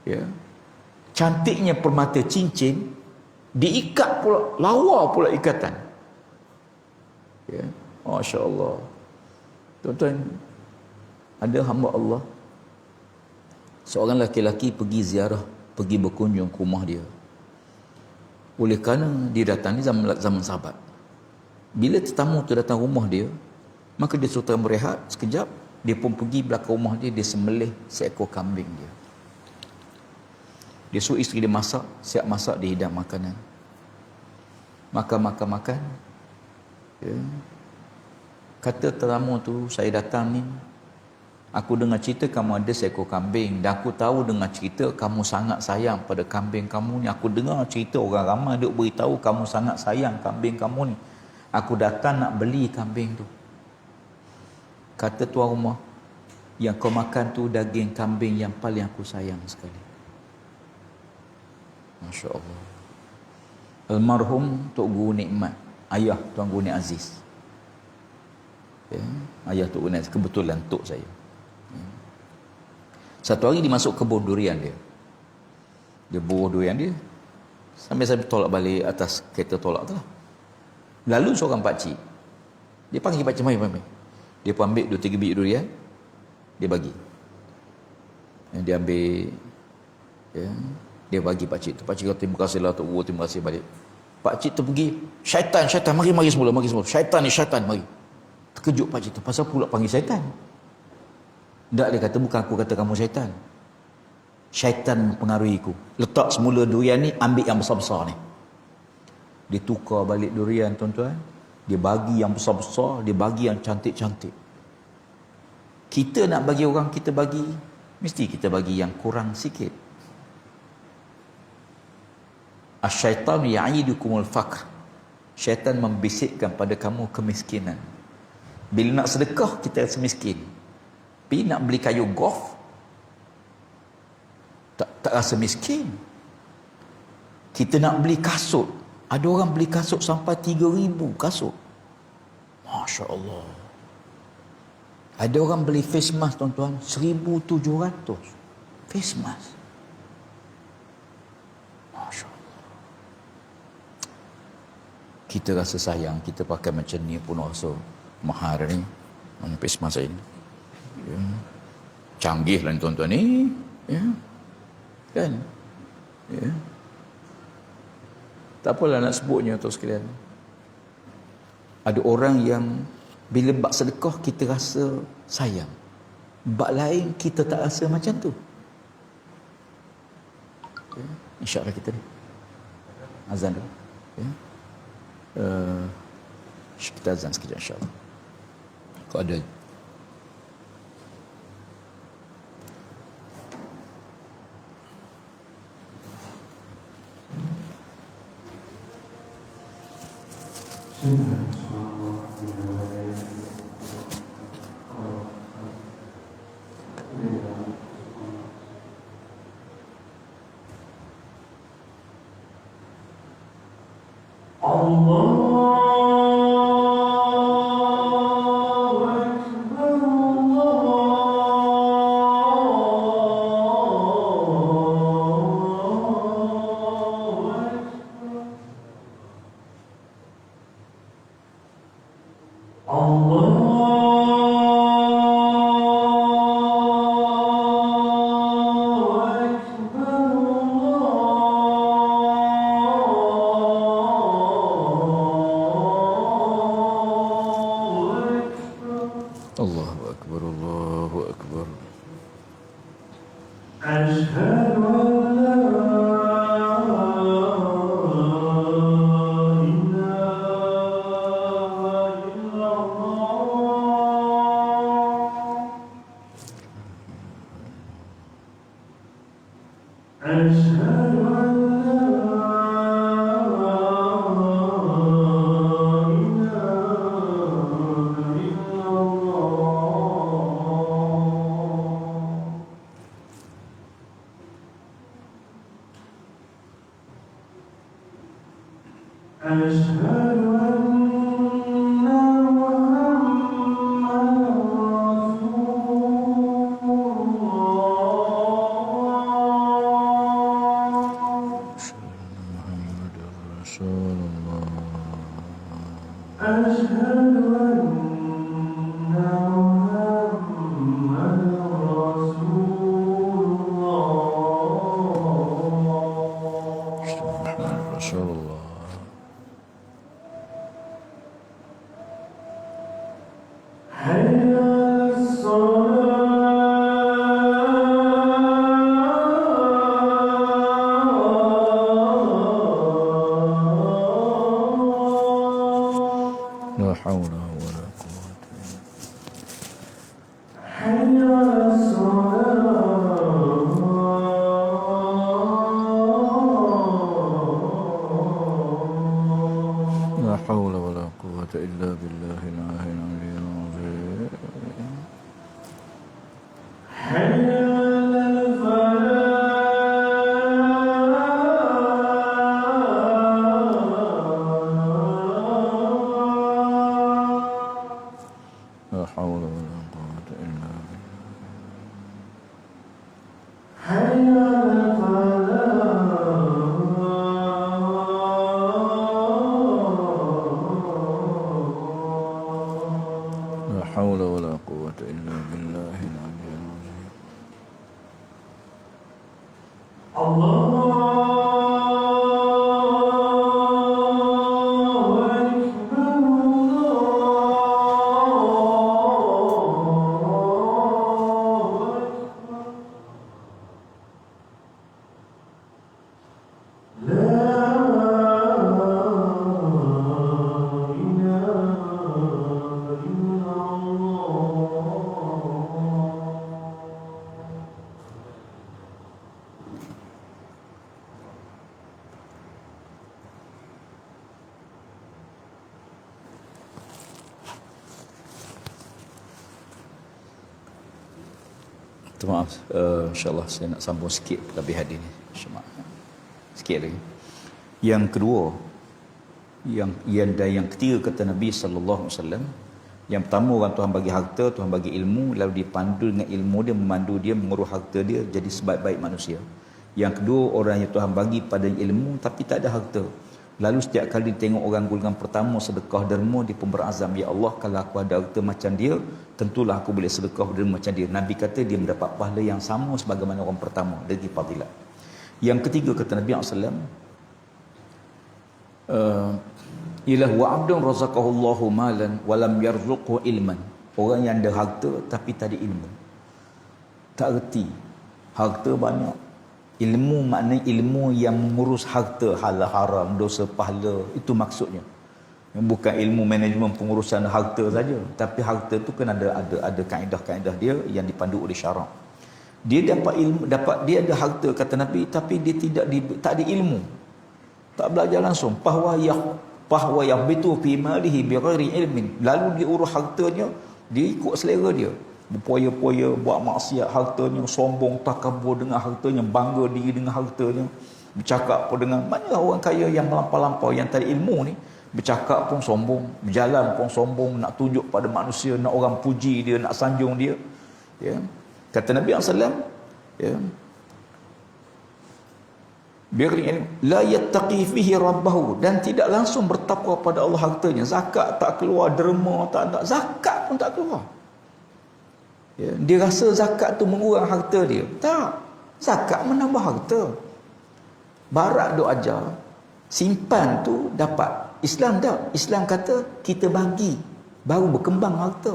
Ya. Cantiknya permata cincin diikat pula, lawa pula ikatan. Ya. Masya Allah. Tuan-tuan, ada hamba Allah, seorang laki-laki pergi ziarah, pergi berkunjung ke rumah dia. Oleh kerana dia datang ni zaman sahabat. Bila tetamu tu datang rumah dia, maka dia suruh berehat sekejap. Dia pun pergi belakang rumah dia, dia sembelih seekor kambing dia. Dia suruh isteri dia masak, siap masak, dia hidang makanan. Makan. Ya. Kata tetamu tu, saya datang ni, aku dengar cerita kamu ada seekor kambing, dan aku tahu dengar cerita kamu sangat sayang pada kambing kamu ni. Aku dengar cerita orang ramai duk beritahu kamu sangat sayang kambing kamu ni. Aku datang nak beli kambing tu. Kata tuan rumah, yang kau makan tu daging kambing yang paling aku sayang sekali. Masya Allah. Almarhum Tok Guru Nikmat, ayah Tuan Guru Ni Aziz. Ya, ayah Tok Guru Ni Aziz, kebetulan tok saya. Satu hari dia masuk kebun durian dia. Dia buruh durian dia. Sampai saya tolak balik atas kereta tolak tu lah. Lalu seorang pakcik, dia panggil pakcik, mari. Dia pun ambil 2-3 biji durian, dia bagi. Dia ambil, ya, dia bagi pakcik tu. Pakcik kata, terima kasih lah Tok Guru, terima kasih balik. Pakcik tu pergi, syaitan, mari semula. Syaitan, mari. Terkejut pakcik tu, pasal pula panggil syaitan. Tak, dia kata, bukan aku kata kamu syaitan. Syaitan mempengaruhi aku. Letak semula durian ni, ambil yang besar-besar ni. Dia tukar balik durian, tuan-tuan. Dia bagi yang besar-besar, dia bagi yang cantik-cantik. Kita nak bagi orang, kita bagi, mesti kita bagi yang kurang sikit. Asy-syaitan ya'idukumul faqr. Syaitan membisikkan pada kamu kemiskinan. Bila nak sedekah, kita rasa miskin. Tapi nak beli kayu golf, tak rasa miskin. Kita nak beli kasut, ada orang beli kasut sampai 3,000 kasut. Masya Allah. Ada orang beli face mask, tuan-tuan, 1,700 face mask. Masya Allah. Kita rasa sayang, kita pakai macam ni pun rasa mahal ni. Mana face mask ini? Ya. Canggih lah tuan-tuan ni. Ya. Kan? Ya. Tak apalah nak sebutnya tu sekalian. Ada orang yang bila bak sedekah kita rasa sayang. Bak lain kita tak rasa macam tu. Ya. InsyaAllah kita ni. Azan dulu. Ya. Kita azan sekejap insyaAllah. ada. Allahu Akbar, Allahu Akbar. أشهد أن لا إله إلا الله أشهد أن لا إله إلا الله أشهد أن محمدا رسول الله Muhammad Rasulullah. أشهد أن محمدا رسول الله Rasulullah. حي على الصلاة La hawla wa la quwwata illa حي على الصلاة La hawla wa la quwwata illa billahil aliyyil azim. حي على الفلاح La hawla wa la quwwata illa billah. حي على الفلاح La hawla wa la quwwata illa billahil aliyyil azim. الله أكبر الله أكبر لا إله إلا الله Minta maaf, insyaAllah saya nak sambung sikit lebih hadir ni. InsyaAllah. Sikit lagi. Yang kedua, yang ketiga kata Nabi SAW, yang pertama orang Tuhan bagi harta, Tuhan bagi ilmu, lalu dipandu dengan ilmu dia, memandu dia, mengurus harta dia jadi sebaik-baik manusia. Yang kedua, orang yang Tuhan bagi pada ilmu tapi tak ada harta. Lalu setiap kali tengok orang golongan pertama sedekah derma, dia pun berazam, ya Allah, kalau aku ada harta macam dia, tentulah aku boleh sedekah derma macam dia. Nabi kata dia mendapat pahala yang sama sebagaimana orang pertama dari fadilat. Yang ketiga kata Nabi SAW, ialah wa abdun razaqahullahu malan wa lam yarzuqhu ilman. Orang yang ada harta tapi tak ada ilmu. Tak erti. Harta banyak. Ilmu maknanya ilmu yang mengurus harta, halal haram, dosa pahala, itu maksudnya. Bukan ilmu manajemen pengurusan harta saja, tapi harta tu kan ada kaedah-kaedah dia yang dipandu oleh syarak. Dia dapat ilmu, dia ada harta kata Nabi, tapi dia tak ada ilmu. Tak belajar langsung. Fahwa yahbitu fi malihi bighairi ilmin. Lalu dia urus hartanya, dia ikut selera dia. Berpoya-poya, buat maksiat hartanya, sombong, takabur dengan hartanya, bangga diri dengan hartanya. Bercakap pun dengan banyak orang kaya yang melampau-lampau yang tak ada ilmu ni. Bercakap pun sombong, berjalan pun sombong, nak tunjuk pada manusia, nak orang puji dia, nak sanjung dia. Ya. Kata Nabi SAW, ya, la yattaqi fihi rabbahu, dan tidak langsung bertakwa pada Allah hartanya. Zakat tak keluar, derma tak ada, zakat pun tak keluar. Ya, dia rasa zakat tu mengurang harta dia. Tak, zakat menambah harta. Barat duk ajar, simpan tu dapat. Islam tak. Islam kata kita bagi, baru berkembang harta.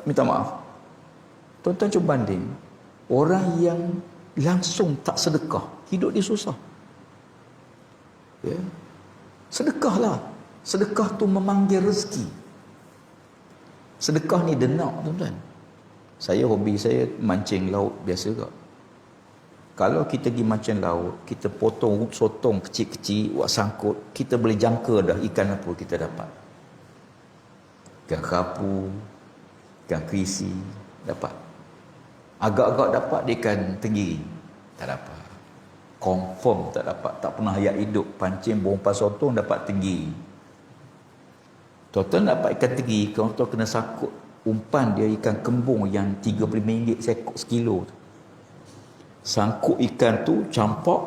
Minta maaf. Tuan-tuan cuba banding. Orang yang langsung tak sedekah, hidup dia susah. Ya. Sedekahlah. Sedekah tu memanggil rezeki. Sedekah ni denak, tuan-tuan. Hobi saya mancing laut biasa kak. Kalau kita pergi mancing laut, kita potong sotong kecil-kecil, buat sangkut, kita boleh jangka dah ikan apa kita dapat. Ikan kerapu, ikan krisi, dapat. Agak-agak dapat ikan tenggiri, tak dapat. Confirm tak dapat, tak pernah hayat hidup. Pancing berumpan sotong, dapat tenggiri. Tuan-tuan dapat ikan tenggiri, tuan-tuan kena sangkut umpan dia ikan kembung yang RM35 sekok sekilo tu. Sangkut ikan tu, campak,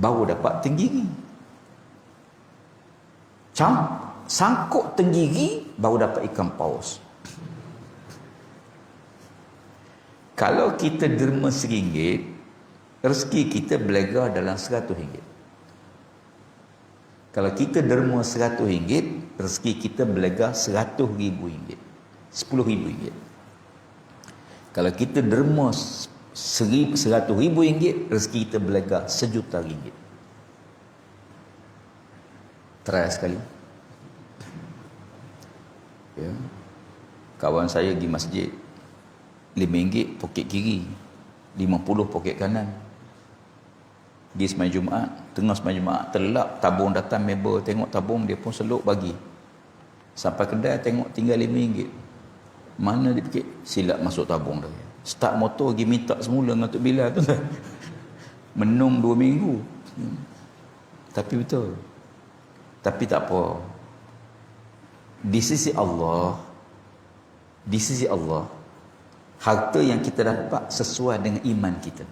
baru dapat tenggiri. Sangkut tenggiri, baru dapat ikan paus. Kalau kita derma RM1, rezeki kita berlega dalam RM100. Kalau kita derma RM100, rezeki kita berlega RM100,000, RM10,000. Kalau kita derma RM100,000, rezeki kita berlega RM1,000,000. Try sekali. Ya. Kawan saya pergi masjid, RM5 poket kiri, RM50 poket kanan. Pergi sembahyang Jumaat, tengah sembahyang Jumaat terlelap, tabung datang member, tengok tabung dia pun seluk bagi. Sampai kedai tengok tinggal RM5. Mana dia fikir? Silap masuk tabung dah. Start motor pergi minta semula dengan Tok Bilal tu. Menung 2 minggu. Tapi betul. Tapi tak apa. Di sisi Allah, harta yang kita dapat sesuai dengan iman kita.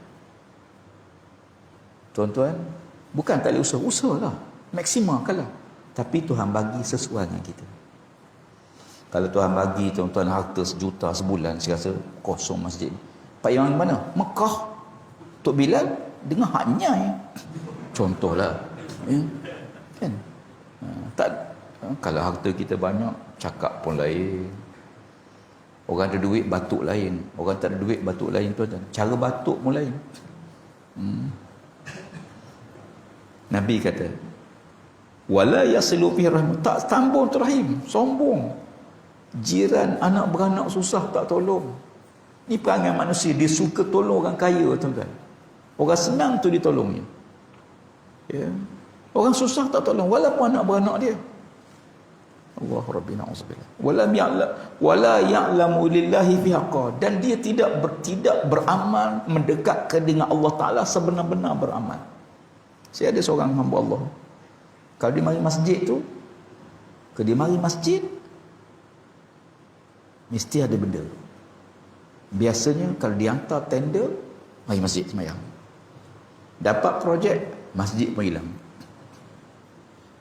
Tuan-tuan, bukan tak boleh usahalah. Maksimalkanlah. Tapi Tuhan bagi sesuai dengan kita. Kalau Tuhan bagi tuan-tuan harta 1 juta sebulan, saya rasa kosong masjid. Pak yang mana? Mekah. Tok Bilal dengar haknya ya. Contohlah. Ya. Kan? Tak, kalau harta kita banyak, cakap pun lain. Orang ada duit, batuk lain. Orang tak ada duit, batuk lain, tuan-tuan. Cara batuk pun lain. Nabi kata, wala yasilu fi rahim, tak sambung rahim, sombong. Jiran, anak beranak susah tak tolong. Ni perangai manusia, dia suka tolong orang kaya, tuan-tuan. Orang senang tu ditolongnya. Ya. Orang susah tak tolong, walaupun anak beranak dia. Allah Rabbina auzubillah. Wala ya'lamu lillahi bihaqa, dan dia tidak beramal mendekat ke dengan Allah Taala sebenar-benar beramal. Saya ada seorang hamba Allah. Kalau dia mari masjid tu, mesti ada benda. Biasanya kalau dihantar tender, mari masjid semayang. Dapat projek, masjid pun hilang.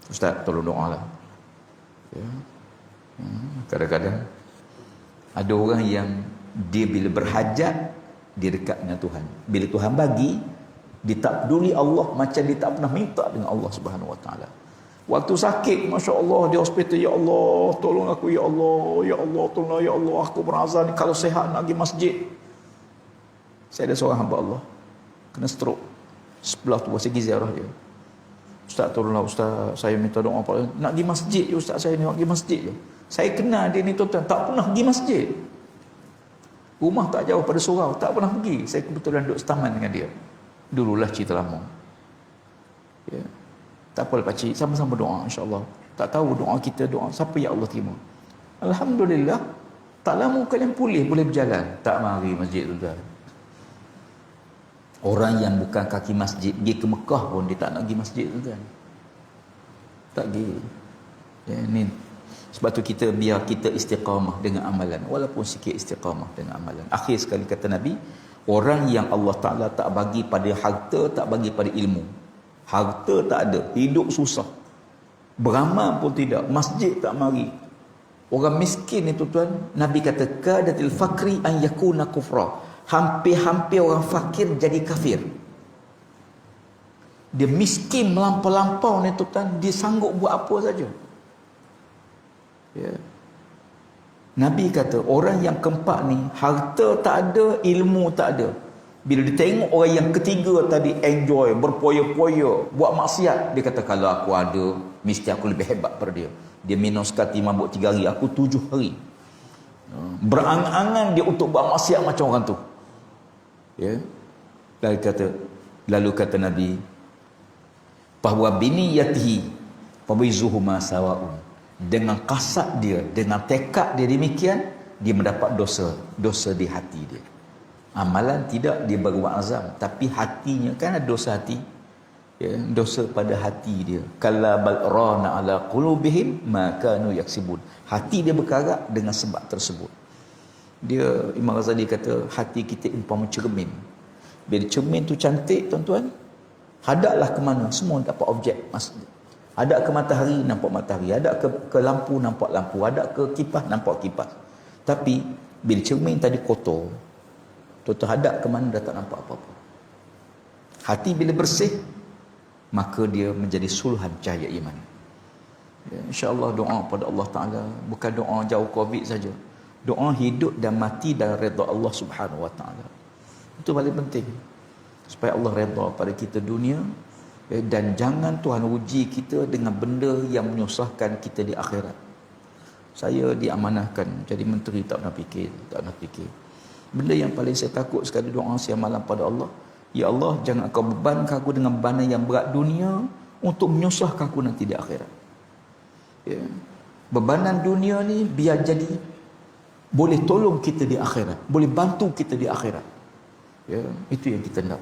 Ustaz, tolong doa lah. Ya. Kadang-kadang ada orang yang dia bila berhajat, dia dekat dengan Tuhan. Bila Tuhan bagi, dia tak peduli Allah, macam dia tak pernah minta dengan Allah Subhanahu Wa Taala. Waktu sakit, Masya Allah, di hospital, ya Allah, tolong aku, ya Allah, tolong, ya Allah, aku berazam ni, kalau sehat nak pergi masjid. Saya ada seorang hamba Allah, kena stroke, sebelah tu, saya pergi ziarah dia. Ustaz tolonglah Ustaz, saya minta doa apa? Nak pergi masjid je Ustaz, saya ni nak pergi masjid je. Saya kenal dia ni tuan-tuan, tak pernah pergi masjid. Rumah tak jauh pada surau, tak pernah pergi. Saya kebetulan duduk setaman dengan dia. Dululah cerita lama. Ya. Tak apa pakcik, sama-sama doa insya-Allah. Tak tahu doa kita, doa siapa ya Allah terima. Alhamdulillah, tak lama kalian pulih, boleh berjalan. Tak mari masjid tuan-tuan. Orang yang bukan kaki masjid, pergi ke Mekah pun dia tak nak pergi masjid tuan-tuan. Tak pergi. Ya, ni sebab tu kita biar kita istiqamah dengan amalan, walaupun sikit istiqamah dengan amalan. Akhir sekali kata Nabi, orang yang Allah Ta'ala tak bagi pada harta, tak bagi pada ilmu. Harta tak ada, hidup susah, beramal pun tidak, masjid tak mari. Orang miskin ni tuan-tuan, Nabi kata kadatil fakri an yakuna kufra. Hampir-hampir orang fakir jadi kafir. Dia miskin melampau-lampau ni tuan-tuan, dia sanggup buat apa saja. Ya. Nabi kata orang yang keempat ni, harta tak ada, ilmu tak ada. Bila dia tengok orang yang ketiga tadi enjoy, berpoya-poya, buat maksiat, dia kata kalau aku ada, mesti aku lebih hebat pada dia. Dia minum sekali mabuk 3 hari, aku 7 hari. Berangan-angan dia untuk buat maksiat macam orang tu. Ya. Lalu kata Nabi, bahwa biniyatihi fawizuhuma sawa'un. Dengan kasat dia, dengan tekad dia demikian, dia mendapat dosa di hati dia. Amalan tidak, dia baru azam, tapi hatinya kan ada dosa hati. Ya, dosa pada hati dia. Kalla bal rana ala qulubihim ma kanu yaksibun. Hati dia berkarat dengan sebab tersebut. Dia Imam Ghazali kata hati kita umpama cermin. Bila cermin tu cantik tuan-tuan, hadaplah ke mana semua dapat objek. Hadap ke matahari nampak matahari, hadap ke lampu nampak lampu, hadap ke kipas nampak kipas. Tapi bila cermin tadi kotor, tuan-tuan hadap ke mana dah tak nampak apa-apa. Hati bila bersih, maka dia menjadi sulhan cahaya iman. Ya, insya-Allah doa pada Allah Taala bukan doa jauh Covid saja. Doa hidup dan mati dalam redha Allah Subhanahu Wa Taala. Itu paling penting. Supaya Allah redha pada kita dunia, dan jangan Tuhan uji kita dengan benda yang menyusahkan kita di akhirat. Saya diamanahkan jadi menteri, tak nak fikir. Benda yang paling saya takut sekali doa siang malam pada Allah, ya Allah, jangan kau bebankan aku dengan beban yang berat dunia untuk menyusahkan aku nanti di akhirat. Ya. Bebanan dunia ni biar jadi boleh tolong kita di akhirat, boleh bantu kita di akhirat. Ya, itu yang kita nak.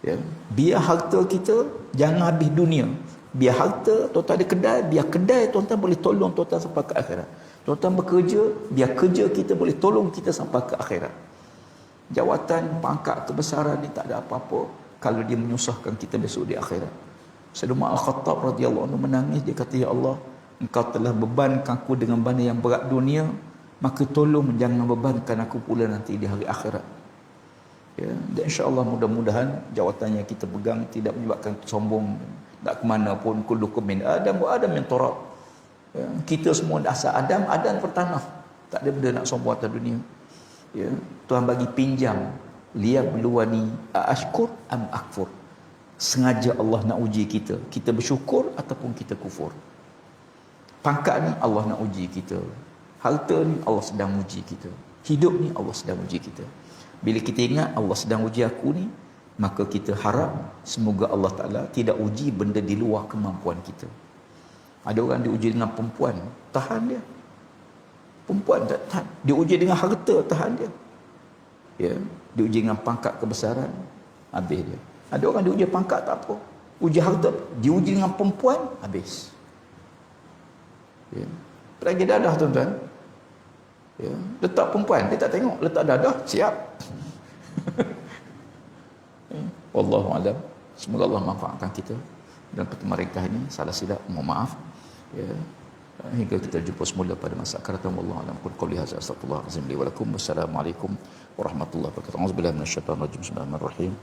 Ya, biar harta kita jangan habis dunia. Biar harta tuan-tuan ada kedai, biar kedai tuan-tuan boleh tolong tuan-tuan sampai ke akhirat. Tuan-tuan bekerja, biar kerja kita boleh tolong kita sampai ke akhirat. Jawatan, pangkat, kebesaran ni tak ada apa-apa kalau dia menyusahkan kita besok di akhirat. Sayyidina Umar Al-Khattab radhiyallahu anhu menangis, dia kata, ya Allah, engkau telah bebankan aku dengan beban yang berat dunia, maka tolong jangan bebankan aku pula nanti di hari akhirat. Ya, dan insya-Allah mudah-mudahan jawatan yang kita pegang tidak menyebabkan sombong, tak ke mana pun. Kullukum min Adam wa Adam min turab. Ya, kita semua asal Adam bertanah. Tak ada benda nak sombong atas dunia. Ya, Tuhan bagi pinjam, liyabluwani ashkur am akfur. Sengaja Allah nak uji kita. Kita bersyukur ataupun kita kufur. Pangkat ni Allah nak uji kita. Harta ni Allah sedang uji kita. Hidup ni Allah sedang uji kita. Bila kita ingat Allah sedang uji aku ni, maka kita harap semoga Allah Ta'ala tidak uji benda di luar kemampuan kita. Ada orang diuji dengan perempuan, tahan dia. Perempuan tak tahan. Diuji dengan harta, tahan dia. Ya, diuji dengan pangkat kebesaran, habis dia. Ada orang diuji pangkat tak apa, uji harta. Diuji dengan perempuan, habis. Ya. Pergi dadah tuan-tuan. Ya, letak perempuan, dia tak tengok, letak dadah, siap. Wallahu a'lam. Semoga Allah manfaatkan kita dalam pertemuan ringkas ini. Salah silap, mohon maaf. Ya, hingga kita jumpa semula pada masa akan datang. Wallahu a'lam. Qul qawli hadza astaghfirullahalazim li wa lakum. Wassalamualaikum warahmatullahi wabarakatuh. A'udzubillahi minasyaitonir rajim. Bismillahirrahmanirrahim.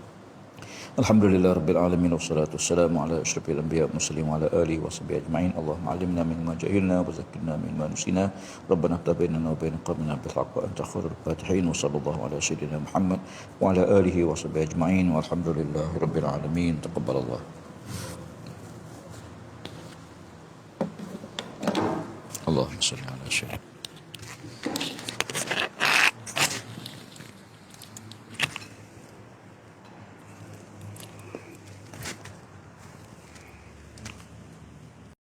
Alhamdulillah rabbil alamin wassalatu wassalamu ala asyrafil anbiya wal mursalin wa ala alihi washabihi ajma'in. Allahumma 'allimna mimma jahilna wa zakkirna mimma nasina. Rabbana tabayyana wa bayna qawmina bil haqq wa anta khairul fatihin. Wa sallallahu ala sayyidina Muhammad wa ala alihi washabihi ajma'in. Walhamdulillahi rabbil alamin. Taqabbalallah. Allahumma salli ala syekh.